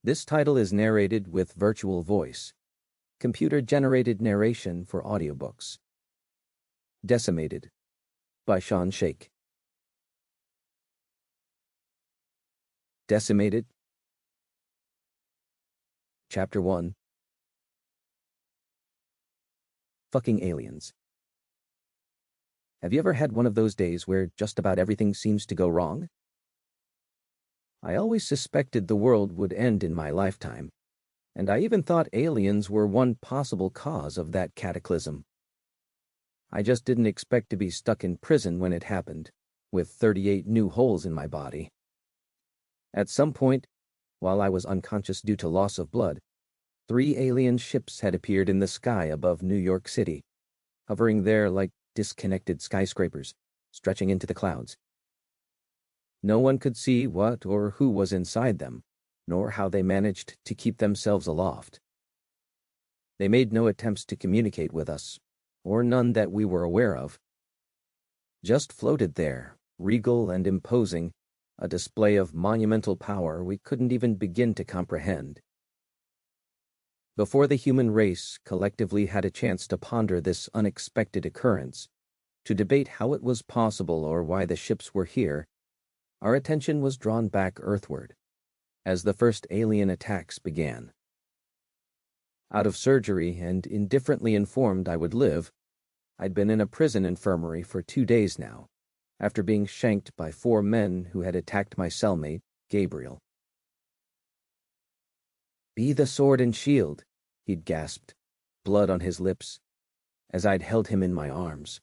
This title is narrated with virtual voice, computer-generated narration for audiobooks. Decimated by Sean Shake. Decimated. Chapter 1. Fucking aliens. Have you ever had one of those days where just about everything seems to go wrong? I always suspected the world would end in my lifetime, and I even thought aliens were one possible cause of that cataclysm. I just didn't expect to be stuck in prison when it happened, with 38 new holes in my body. At some point, while I was unconscious due to loss of blood, 3 alien ships had appeared in the sky above New York City, hovering there like disconnected skyscrapers, stretching into the clouds. No one could see what or who was inside them, nor how they managed to keep themselves aloft. They made no attempts to communicate with us, or none that we were aware of. Just floated there, regal and imposing, a display of monumental power we couldn't even begin to comprehend. Before the human race collectively had a chance to ponder this unexpected occurrence, to debate how it was possible or why the ships were here, our attention was drawn back earthward, as the first alien attacks began. Out of surgery and indifferently informed I would live, I'd been in a prison infirmary for 2 days now, after being shanked by 4 men who had attacked my cellmate, Gabriel. "Be the sword and shield," he'd gasped, blood on his lips, as I'd held him in my arms.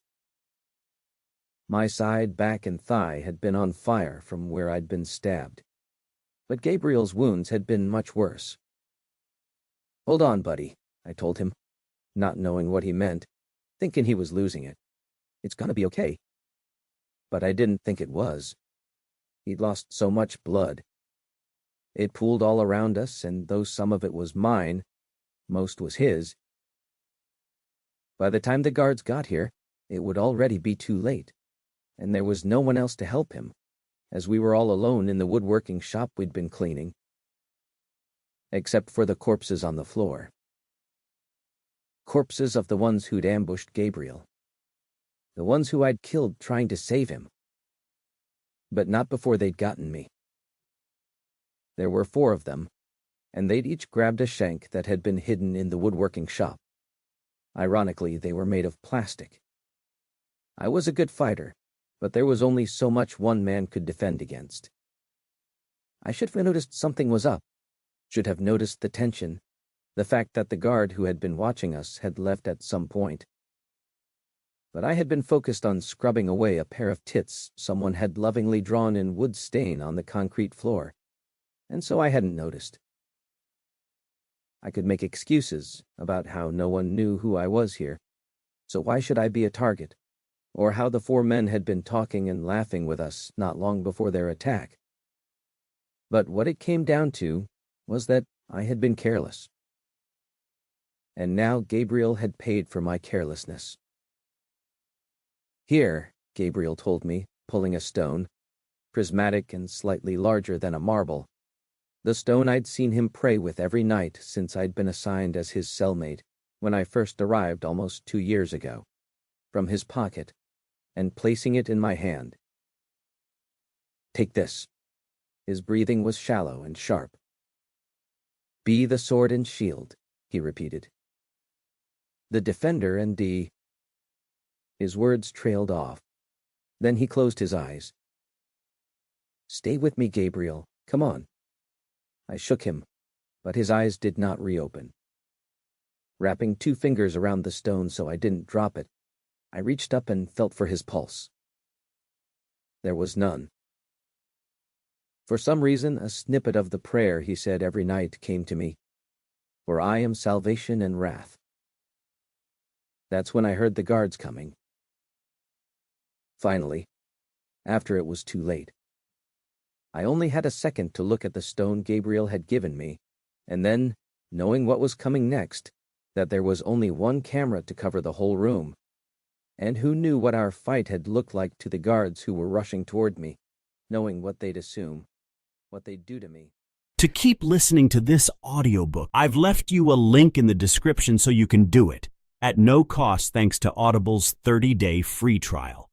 My side, back, and thigh had been on fire from where I'd been stabbed, but Gabriel's wounds had been much worse. "Hold on, buddy," I told him, not knowing what he meant, thinking he was losing it. "It's gonna be okay." But I didn't think it was. He'd lost so much blood. It pooled all around us, and though some of it was mine, most was his. By the time the guards got here, it would already be too late, and there was no one else to help him, as we were all alone in the woodworking shop we'd been cleaning, except for the corpses on the floor. Corpses of the ones who'd ambushed Gabriel. The ones who I'd killed trying to save him. But not before they'd gotten me. There were 4 of them, and they'd each grabbed a shank that had been hidden in the woodworking shop. Ironically, they were made of plastic. I was a good fighter, but there was only so much one man could defend against. I should have noticed something was up, should have noticed the tension, the fact that the guard who had been watching us had left at some point. But I had been focused on scrubbing away a pair of tits someone had lovingly drawn in wood stain on the concrete floor, and so I hadn't noticed. I could make excuses about how no one knew who I was here, so why should I be a target, or how the 4 men had been talking and laughing with us not long before their attack. But what it came down to was that I had been careless. And now Gabriel had paid for my carelessness. "Here," Gabriel told me, pulling a stone, prismatic and slightly larger than a marble, the stone I'd seen him pray with every night since I'd been assigned as his cellmate when I first arrived almost 2 years ago, from his pocket, and placing it in my hand. "Take this." His breathing was shallow and sharp. "Be the sword and shield," he repeated. "The defender and the—" His words trailed off. Then he closed his eyes. "Stay with me, Gabriel. Come on." I shook him, but his eyes did not reopen. Wrapping 2 fingers around the stone so I didn't drop it, I reached up and felt for his pulse. There was none. For some reason, a snippet of the prayer he said every night came to me. "For I am salvation and wrath." That's when I heard the guards coming. Finally, after it was too late. I only had a second to look at the stone Gabriel had given me, and then, knowing what was coming next, that there was only one camera to cover the whole room, and who knew what our fight had looked like to the guards who were rushing toward me, knowing what they'd assume, what they'd do to me, To keep listening to this audiobook, I've left you a link in the description so you can do it, at no cost thanks to Audible's 30-day free trial.